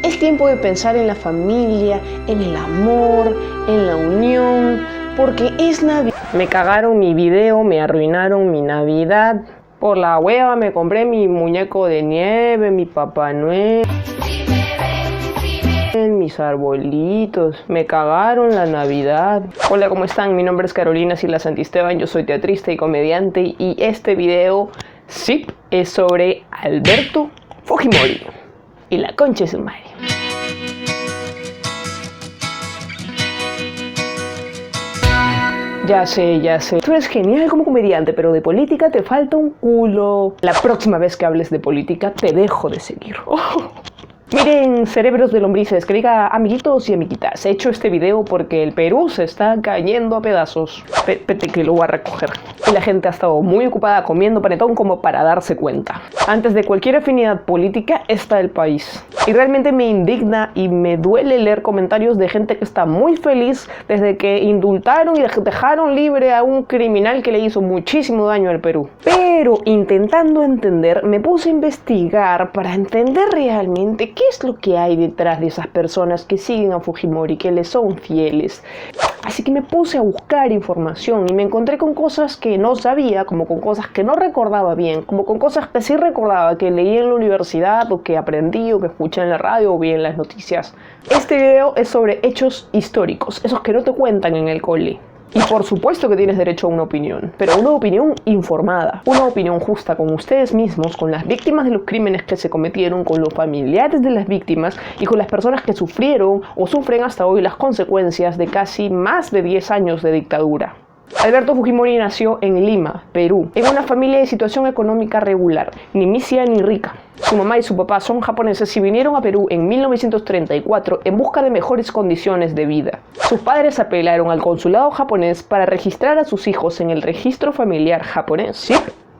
Es tiempo de pensar en la familia, en el amor, en la unión, porque es Navidad. Me cagaron mi video, me arruinaron mi Navidad. Por la hueva me compré mi muñeco de nieve, mi Papá Noel, mis arbolitos. Me cagaron la Navidad. Hola, ¿cómo están? Mi nombre es Carolina Sila Santisteban, yo soy teatrista y comediante y este video, sí, es sobre Alberto Fujimori y la concha de su madre. Ya sé. Tú eres genial como comediante, pero de política te falta un culo. La próxima vez que hables de política te dejo de seguir. Miren, cerebros de lombrices, que diga amiguitos y amiguitas. He hecho este video porque el Perú se está cayendo a pedazos. Vete que lo voy a recoger. Y la gente ha estado muy ocupada comiendo panetón como para darse cuenta. Antes de cualquier afinidad política está el país. Y realmente me indigna y me duele leer comentarios de gente que está muy feliz desde que indultaron y dejaron libre a un criminal que le hizo muchísimo daño al Perú. Pero intentando entender, me puse a investigar para entender realmente qué es lo que hay detrás de esas personas que siguen a Fujimori, que le son fieles. Así que me puse a buscar información y me encontré con cosas que no sabía, como con cosas que no recordaba bien, como con cosas que sí recordaba, que leí en la universidad o que aprendí o que escuché en la radio o vi en las noticias. Este video es sobre hechos históricos, esos que no te cuentan en el cole. Y por supuesto que tienes derecho a una opinión, pero una opinión informada, una opinión justa con ustedes mismos, con las víctimas de los crímenes que se cometieron, con los familiares de las víctimas y con las personas que sufrieron o sufren hasta hoy las consecuencias de casi más de 10 años de dictadura. Alberto Fujimori nació en Lima, Perú, en una familia de situación económica regular, ni misia ni rica. Su mamá y su papá son japoneses y vinieron a Perú en 1934 en busca de mejores condiciones de vida. Sus padres apelaron al consulado japonés para registrar a sus hijos en el registro familiar japonés. Sí,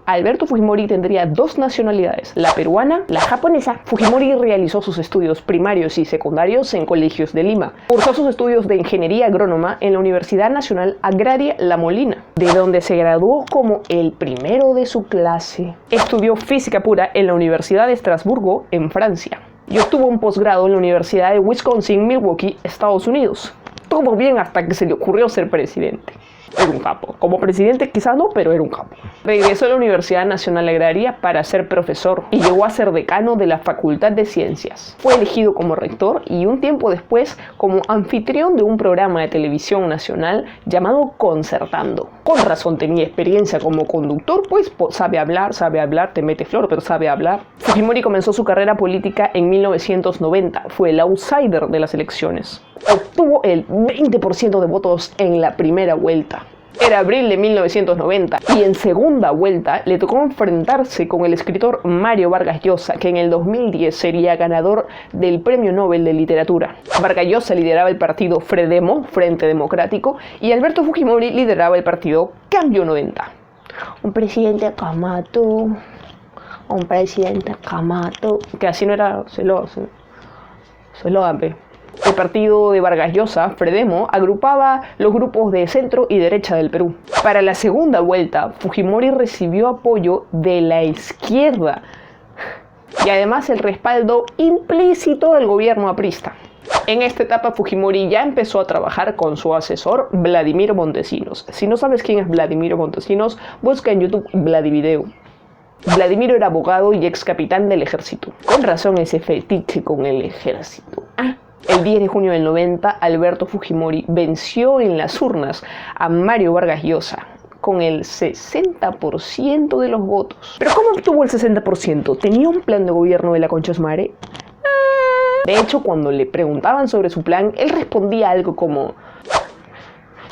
Alberto Fujimori tendría dos nacionalidades, la peruana, la japonesa. Fujimori realizó sus estudios primarios y secundarios en colegios de Lima. Cursó sus estudios de ingeniería agrónoma en la Universidad Nacional Agraria La Molina, de donde se graduó como el primero de su clase. Estudió física pura en la Universidad de Estrasburgo, en Francia, y obtuvo un posgrado en la Universidad de Wisconsin-Milwaukee, Estados Unidos. Todo bien hasta que se le ocurrió ser presidente. Era un capo. Como presidente quizás no, pero era un capo. Regresó a la Universidad Nacional Agraria para ser profesor y llegó a ser decano de la Facultad de Ciencias. Fue elegido como rector y un tiempo después como anfitrión de un programa de televisión nacional llamado Concertando. Con razón tenía experiencia como conductor, pues sabe hablar, te mete flor, pero sabe hablar. Fujimori comenzó su carrera política en 1990. Fue el outsider de las elecciones. Obtuvo el 20% de votos en la primera vuelta. Era abril de 1990 y en segunda vuelta le tocó enfrentarse con el escritor Mario Vargas Llosa, que en el 2010 sería ganador del Premio Nobel de Literatura. Vargas Llosa lideraba el partido Fredemo, Frente Democrático, y Alberto Fujimori lideraba el partido Cambio 90. Un presidente Camato, que así no era celoso. El partido de Vargas Llosa, Fredemo, agrupaba los grupos de centro y derecha del Perú. Para la segunda vuelta, Fujimori recibió apoyo de la izquierda y además el respaldo implícito del gobierno aprista. En esta etapa, Fujimori ya empezó a trabajar con su asesor Vladimiro Montesinos. Si no sabes quién es Vladimiro Montesinos, busca en YouTube Vladivideo. Vladimiro era abogado y ex capitán del ejército. Con razón ese fetiche con el ejército. El 10 de junio del 90, Alberto Fujimori venció en las urnas a Mario Vargas Llosa con el 60% de los votos. ¿Pero cómo obtuvo el 60%? ¿Tenía un plan de gobierno de la concha de su madre? De hecho, cuando le preguntaban sobre su plan, él respondía algo como: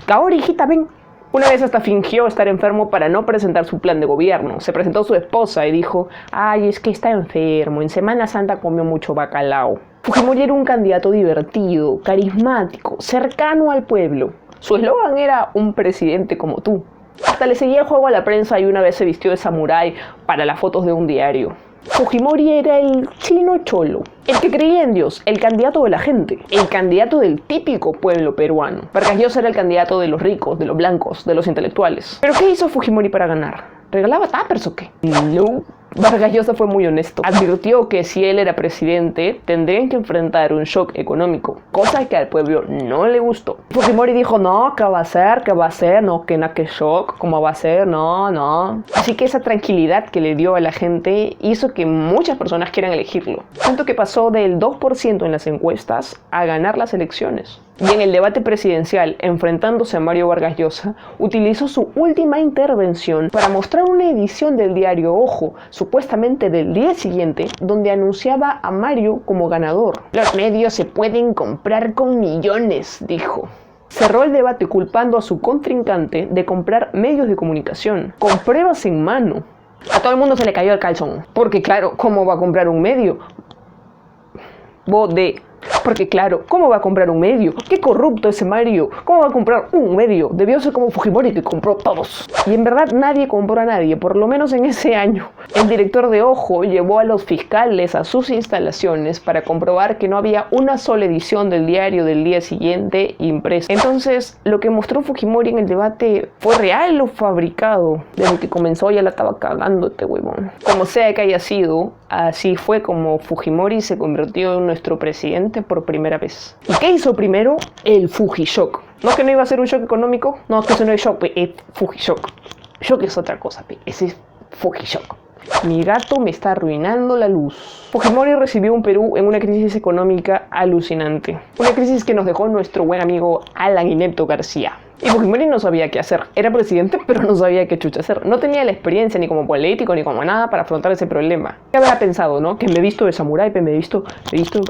"Ahora, hijita, ven". Una vez hasta fingió estar enfermo para no presentar su plan de gobierno. Se presentó su esposa y dijo: "Ay, es que está enfermo, en Semana Santa comió mucho bacalao". Fujimori era un candidato divertido, carismático, cercano al pueblo. Su eslogan era "un presidente como tú". Hasta le seguía el juego a la prensa y una vez se vistió de samurái para las fotos de un diario. Fujimori era el chino cholo, el que creía en Dios, el candidato de la gente, el candidato del típico pueblo peruano. Vargas Llosa era el candidato de los ricos, de los blancos, de los intelectuales. ¿Pero qué hizo Fujimori para ganar? ¿Regalaba tuppers o qué? No. Vargas Llosa fue muy honesto. Advirtió que si él era presidente, tendrían que enfrentar un shock económico, cosa que al pueblo no le gustó. Fujimori dijo, no, ¿qué va a ser? ¿Qué va a ser? No, que shock, ¿cómo va a ser? No, no. Así que esa tranquilidad que le dio a la gente hizo que muchas personas quieran elegirlo. Tanto que pasó del 2% en las encuestas a ganar las elecciones. Y en el debate presidencial, enfrentándose a Mario Vargas Llosa, utilizó su última intervención para mostrar una edición del diario Ojo, supuestamente del día siguiente, donde anunciaba a Mario como ganador. Los medios se pueden comprar con millones, dijo. Cerró el debate culpando a su contrincante de comprar medios de comunicación, con pruebas en mano. A todo el mundo se le cayó el calzón, porque claro, ¿cómo va a comprar un medio? Porque claro, ¿cómo va a comprar un medio? ¡Qué corrupto ese Mario! ¿Cómo va a comprar un medio? Debió ser como Fujimori, que compró todos. Y en verdad nadie compró a nadie, por lo menos en ese año. El director de Ojo llevó a los fiscales a sus instalaciones para comprobar que no había una sola edición del diario del día siguiente impresa. Entonces, lo que mostró Fujimori en el debate, ¿fue real o fabricado? Desde que comenzó ya la estaba cagando este huevón. Como sea que haya sido, así fue como Fujimori se convirtió en nuestro presidente por primera vez. ¿Y qué hizo primero? El Fujishock. ¿No que no iba a ser un shock económico? No, que eso no es shock, es Fujishock. Shock es otra cosa, ese es Fujishock. Mi gato me está arruinando la luz. Fujimori recibió un Perú en una crisis económica alucinante. Una crisis que nos dejó nuestro buen amigo Alan Inepto García. Y Fujimori no sabía qué hacer. Era presidente, pero no sabía qué chucha hacer. No tenía la experiencia ni como político ni como nada para afrontar ese problema. ¿Qué habrá pensado, no? Que me he visto de samurái, me he visto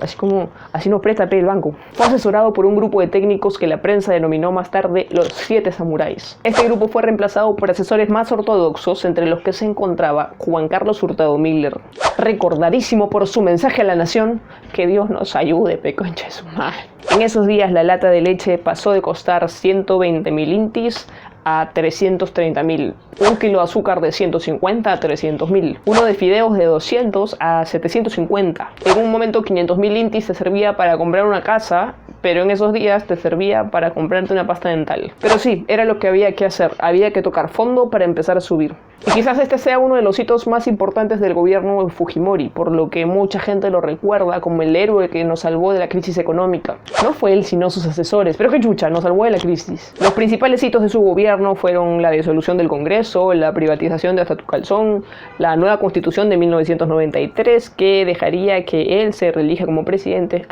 así como, así no presta el banco. Fue asesorado por un grupo de técnicos que la prensa denominó más tarde los 7 samuráis. Este grupo fue reemplazado por asesores más ortodoxos, entre los que se encontraba Juan Carlos Hurtado Miller, recordadísimo por su mensaje a la nación: que Dios nos ayude, concha de su madre. En esos días la lata de leche pasó de costar 120.000 intis a 330.000, un kilo de azúcar de 150 a 300.000, uno de fideos de 200 a 750. En un momento 500.000 intis te servía para comprar una casa, pero en esos días te servía para comprarte una pasta dental. Pero sí, era lo que había que hacer, había que tocar fondo para empezar a subir. Y quizás este sea uno de los hitos más importantes del gobierno de Fujimori, por lo que mucha gente lo recuerda como el héroe que nos salvó de la crisis económica. No fue él, sino sus asesores, pero qué chucha, nos salvó de la crisis. Los principales hitos de su gobierno fueron la disolución del Congreso, la privatización de Hasta tu calzón, la nueva constitución de 1993, que dejaría que él se reelija como presidente,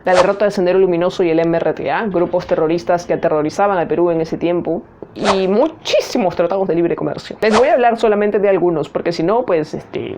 la derrota del Sendero Luminoso y el MRTA, grupos terroristas que aterrorizaban al Perú en ese tiempo, y muchísimos tratados de libre comercio. Les voy a hablar solamente de algunos, porque si no, pues este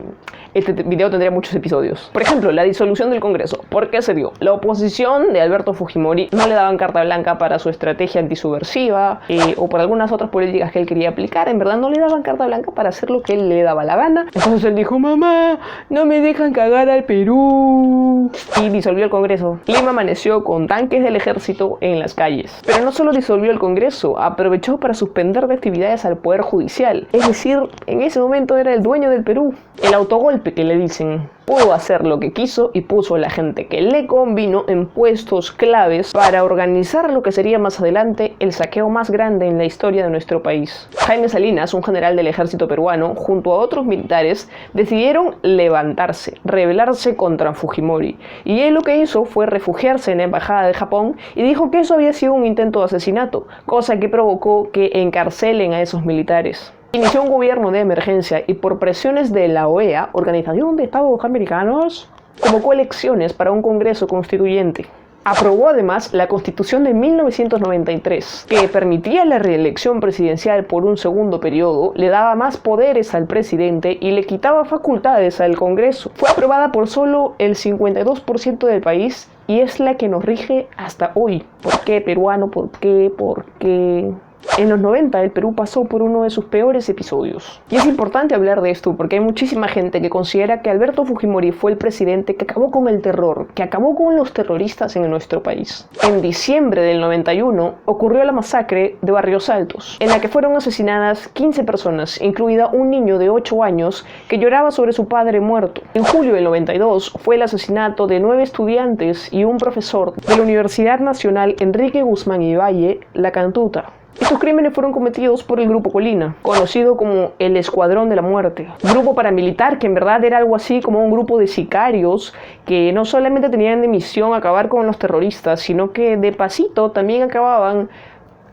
video tendría muchos episodios. Por ejemplo, la disolución del Congreso. ¿Por qué se dio? La oposición de Alberto Fujimori no le daban carta blanca para su estrategia antisubversiva o por algunas otras políticas que él quería aplicar. En verdad no le daban carta blanca para hacer lo que él le daba la gana. Entonces él dijo: mamá, no me dejan cagar al Perú. Y disolvió el Congreso. Lima amaneció con tanques del ejército en las calles. Pero no solo disolvió el Congreso, aprovechó para suspender de actividades al Poder Judicial. Es decir, en ese momento era el dueño del Perú. El autogolpe que le dicen. Pudo hacer lo que quiso y puso a la gente que le convino en puestos claves para organizar lo que sería más adelante el saqueo más grande en la historia de nuestro país. Jaime Salinas, un general del ejército peruano, junto a otros militares, decidieron levantarse, rebelarse contra Fujimori. Y él lo que hizo fue refugiarse en la embajada de Japón y dijo que eso había sido un intento de asesinato, cosa que provocó que encarcelen a esos militares. Inició un gobierno de emergencia y por presiones de la OEA, Organización de Estados Americanos, convocó elecciones para un Congreso Constituyente. Aprobó además la Constitución de 1993, que permitía la reelección presidencial por un segundo periodo, le daba más poderes al presidente y le quitaba facultades al Congreso. Fue aprobada por solo el 52% del país y es la que nos rige hasta hoy. ¿Por qué, peruano? ¿Por qué? ¿Por qué? En los 90 el Perú pasó por uno de sus peores episodios. Y es importante hablar de esto porque hay muchísima gente que considera que Alberto Fujimori fue el presidente que acabó con el terror, que acabó con los terroristas en nuestro país. En diciembre del 91 ocurrió la masacre de Barrios Altos, en la que fueron asesinadas 15 personas, incluida un niño de 8 años que lloraba sobre su padre muerto. En julio del 92 fue el asesinato de 9 estudiantes y un profesor de la Universidad Nacional Enrique Guzmán y Valle, La Cantuta. Estos crímenes fueron cometidos por el Grupo Colina, conocido como el Escuadrón de la Muerte. Un grupo paramilitar que en verdad era algo así como un grupo de sicarios que no solamente tenían de misión acabar con los terroristas, sino que de pasito también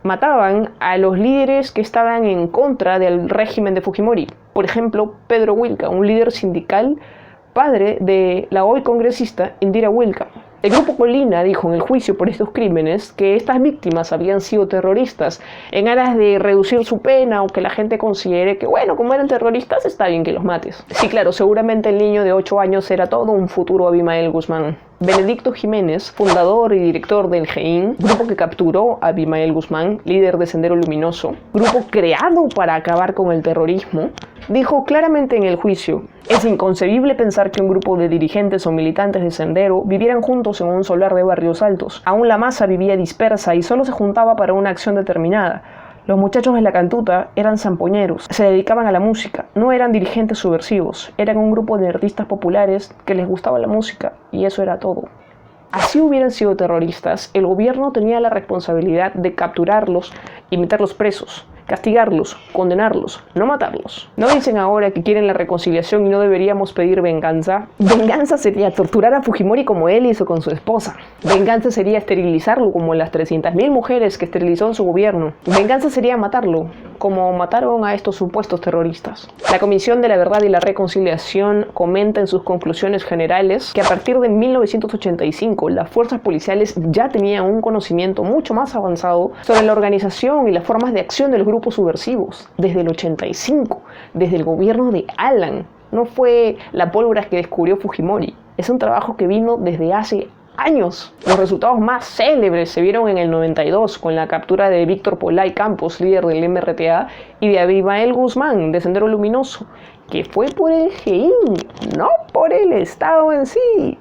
mataban a los líderes que estaban en contra del régimen de Fujimori. Por ejemplo, Pedro Wilca, un líder sindical, padre de la hoy congresista Indira Wilca. El Grupo Colina dijo en el juicio por estos crímenes que estas víctimas habían sido terroristas en aras de reducir su pena o que la gente considere que, bueno, como eran terroristas, está bien que los mates. Sí, claro, seguramente el niño de 8 años era todo un futuro Abimael Guzmán. Benedicto Jiménez, fundador y director del GEIN, grupo que capturó a Abimael Guzmán, líder de Sendero Luminoso, grupo creado para acabar con el terrorismo, dijo claramente en el juicio: es inconcebible pensar que un grupo de dirigentes o militantes de Sendero vivieran juntos en un solar de Barrios Altos. Aún la masa vivía dispersa y solo se juntaba para una acción determinada. Los muchachos de la cantuta eran zampoñeros, se dedicaban a la música, no eran dirigentes subversivos, eran un grupo de artistas populares que les gustaba la música y eso era todo. Así hubieran sido terroristas, el gobierno tenía la responsabilidad de capturarlos y meterlos presos, castigarlos, condenarlos, no matarlos. ¿No dicen ahora que quieren la reconciliación y no deberíamos pedir venganza? Venganza sería torturar a Fujimori como él hizo con su esposa. Venganza sería esterilizarlo como las 300.000 mujeres que esterilizó en su gobierno. Venganza sería matarlo, como mataron a estos supuestos terroristas. La Comisión de la Verdad y la Reconciliación comenta en sus conclusiones generales que a partir de 1985 las fuerzas policiales ya tenían un conocimiento mucho más avanzado sobre la organización y las formas de acción de los grupos subversivos. Desde el 85, desde el gobierno de Alan. No fue la pólvora que descubrió Fujimori. Es un trabajo que vino desde hace años. Los resultados más célebres se vieron en el 92 con la captura de Víctor Polay Campos, líder del MRTA, y de Abimael Guzmán, de Sendero Luminoso, que fue por el GEIN, no por el Estado en sí.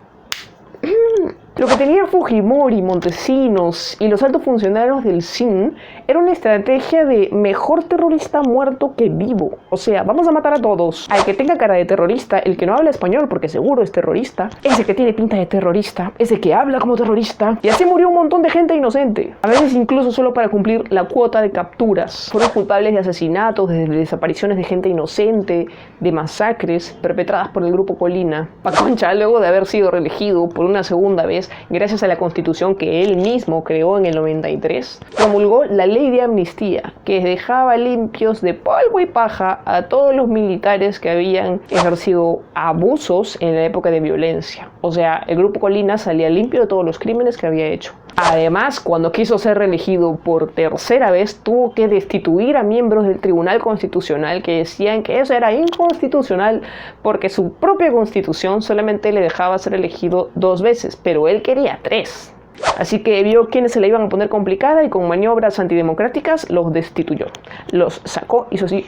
Lo que tenía Fujimori, Montesinos y los altos funcionarios del SIN era una estrategia de mejor terrorista muerto que vivo. O sea, vamos a matar a todos. Al que tenga cara de terrorista, el que no habla español porque seguro es terrorista, ese que tiene pinta de terrorista, ese que habla como terrorista. Y así murió un montón de gente inocente. A veces incluso solo para cumplir la cuota de capturas. Fueron culpables de asesinatos, de desapariciones de gente inocente, de masacres perpetradas por el Grupo Colina. Paconcha, luego de haber sido reelegido por una segunda vez, gracias a la Constitución que él mismo creó en el 93, promulgó la ley de amnistía, que dejaba limpios de polvo y paja a todos los militares que habían ejercido abusos en la época de violencia. O sea, el Grupo Colina salía limpio de todos los crímenes que había hecho. Además, cuando quiso ser reelegido por tercera vez, tuvo que destituir a miembros del Tribunal Constitucional que decían que eso era inconstitucional porque su propia Constitución solamente le dejaba ser elegido 2 veces, pero él quería 3. Así que vio quiénes se la iban a poner complicada y con maniobras antidemocráticas los destituyó. Los sacó, hizo así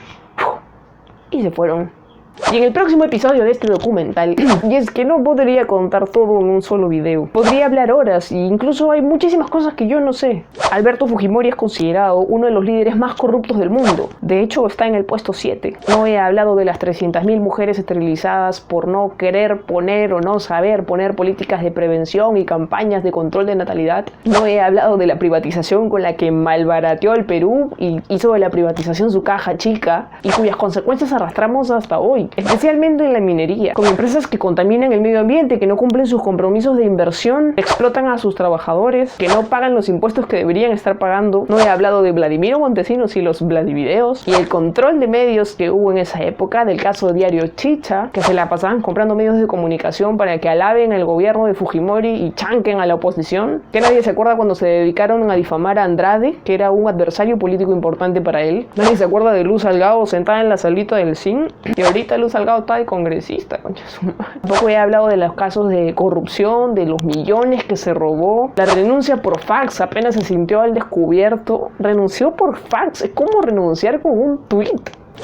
y se fueron. Y en el próximo episodio de este documental, y es que no podría contar todo en un solo video, podría hablar horas e incluso hay muchísimas cosas que yo no sé. Alberto Fujimori es considerado uno de los líderes más corruptos del mundo, de hecho está en el puesto 7. No he hablado de las 300.000 mujeres esterilizadas por no querer poner o no saber poner políticas de prevención y campañas de control de natalidad. No he hablado de la privatización con la que malbarateó el Perú y hizo de la privatización su caja chica y cuyas consecuencias arrastramos hasta hoy. Especialmente en la minería, con empresas que contaminan el medio ambiente, que no cumplen sus compromisos de inversión, explotan a sus trabajadores, que no pagan los impuestos que deberían estar pagando. No he hablado de Vladimiro Montesinos y los Vladivideos, y el control de medios que hubo en esa época, del caso Diario Chicha, que se la pasaban comprando medios de comunicación para que alaben al gobierno de Fujimori y chanquen a la oposición, que nadie se acuerda cuando se dedicaron a difamar a Andrade, que era un adversario político importante para él. Nadie se acuerda de Luz Salgado sentada en la salita del SIN, y ahorita Luz Salgado está de congresista, concha su madre. Tampoco he hablado de los casos de corrupción, de los millones que se robó. La renuncia por fax, apenas se sintió al descubierto. Renunció por fax. Es como renunciar con un tweet.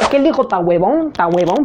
Es que él dijo, ta huevón,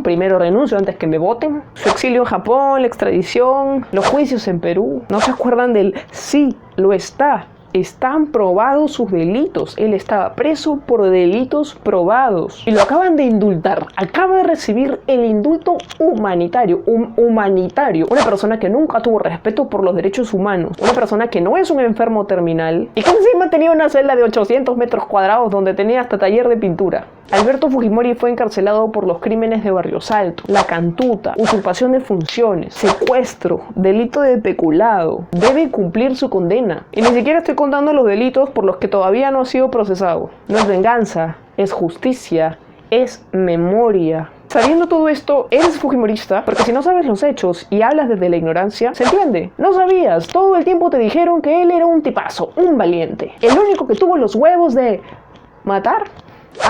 primero renuncio antes que me voten. Su exilio en Japón, la extradición, los juicios en Perú. ¿No se acuerdan del sí, lo está? Están probados sus delitos. Él estaba preso por delitos probados. Y lo acaban de indultar. Acaba de recibir el indulto humanitario. Humanitario. Una persona que nunca tuvo respeto por los derechos humanos. Una persona que no es un enfermo terminal. Y que encima tenía una celda de 800 metros cuadrados donde tenía hasta taller de pintura. Alberto Fujimori fue encarcelado por los crímenes de Barrios Altos, la cantuta, usurpación de funciones, secuestro, delito de peculado. Debe cumplir su condena. Y ni siquiera estoy contando los delitos por los que todavía no ha sido procesado. No es venganza, es justicia, es memoria. Sabiendo todo esto, eres fujimorista, porque si no sabes los hechos y hablas desde la ignorancia, se entiende. No sabías, todo el tiempo te dijeron que él era un tipazo, un valiente. El único que tuvo los huevos de matar.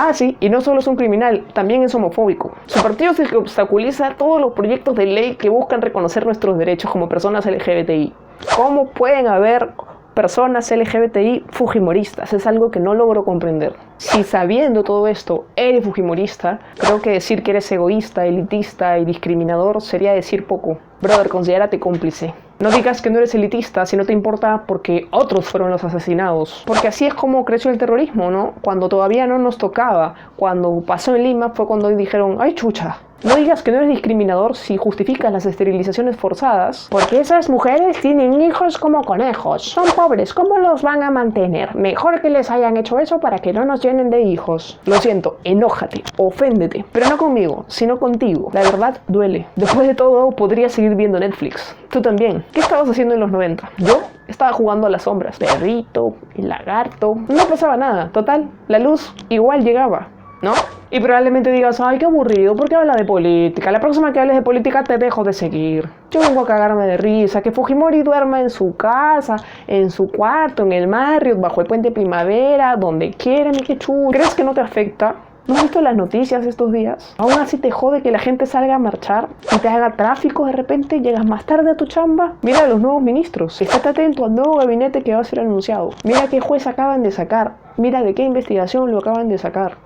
Ah, sí, y no solo es un criminal, también es homofóbico. Su partido es el que obstaculiza todos los proyectos de ley que buscan reconocer nuestros derechos como personas LGBTI. ¿Cómo pueden haber personas LGBTI fujimoristas? Es algo que no logro comprender. Si sabiendo todo esto eres fujimorista, creo que decir que eres egoísta, elitista y discriminador sería decir poco. Brother, considérate cómplice. No digas que no eres elitista si no te importa porque otros fueron los asesinados. Porque así es como creció el terrorismo, ¿no? Cuando todavía no nos tocaba. Cuando pasó en Lima fue cuando dijeron, ¡ay, chucha! No digas que no eres discriminador si justificas las esterilizaciones forzadas. Porque esas mujeres tienen hijos como conejos. Son pobres, ¿cómo los van a mantener? Mejor que les hayan hecho eso para que no nos llenen de hijos. Lo siento, enójate, oféndete. Pero no conmigo, sino contigo. La verdad duele. Después de todo, podrías seguir viendo Netflix. Tú también. ¿Qué estabas haciendo en los 90? Yo estaba jugando a las sombras. Perrito, el lagarto. No pasaba nada. Total, la luz igual llegaba, ¿no? Y probablemente digas, ay, qué aburrido, ¿por qué habla de política? La próxima que hables de política te dejo de seguir. Yo vengo a cagarme de risa, que Fujimori duerma en su casa, en su cuarto, en el Marriott, bajo el puente Primavera, donde quiera, mi que chulo. ¿Crees que no te afecta? ¿No has visto las noticias estos días? Aún así te jode que la gente salga a marchar y te haga tráfico de repente, llegas más tarde a tu chamba. Mira a los nuevos ministros, estate atento al nuevo gabinete que va a ser anunciado. Mira qué juez acaban de sacar, mira de qué investigación lo acaban de sacar.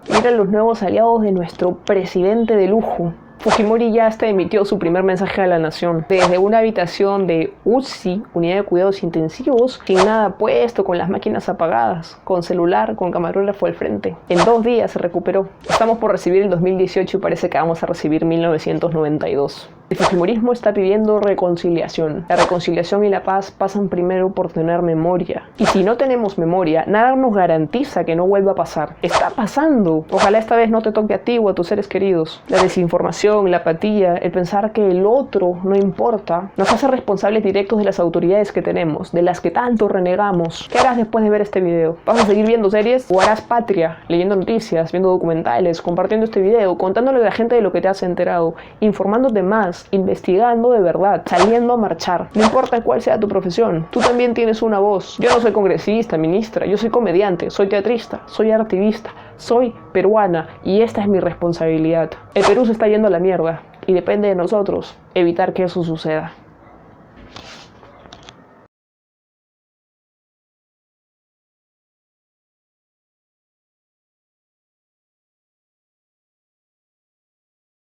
Mira los nuevos aliados de nuestro presidente de lujo. Fujimori ya hasta emitió su primer mensaje a la nación. Desde una habitación de UCI, unidad de cuidados intensivos, sin nada puesto, con las máquinas apagadas, con celular, con camarógrafo al frente. En 2 días se recuperó. Estamos por recibir el 2018 y parece que vamos a recibir 1992. El fujimorismo está pidiendo reconciliación. La reconciliación y la paz pasan primero por tener memoria. Y si no tenemos memoria, nada nos garantiza que no vuelva a pasar. Está pasando. Ojalá esta vez no te toque a ti o a tus seres queridos. La desinformación, la apatía, el pensar que el otro no importa, nos hace responsables directos de las autoridades que tenemos, de las que tanto renegamos. ¿Qué harás después de ver este video? ¿Vas a seguir viendo series o harás patria, leyendo noticias, viendo documentales, compartiendo este video, contándole a la gente de lo que te has enterado, informándote más, investigando de verdad, saliendo a marchar? No importa cuál sea tu profesión, tú también tienes una voz. Yo no soy congresista, ministra, yo soy comediante, soy teatrista, soy activista, soy peruana y esta es mi responsabilidad. El Perú se está yendo a la mierda y depende de nosotros evitar que eso suceda.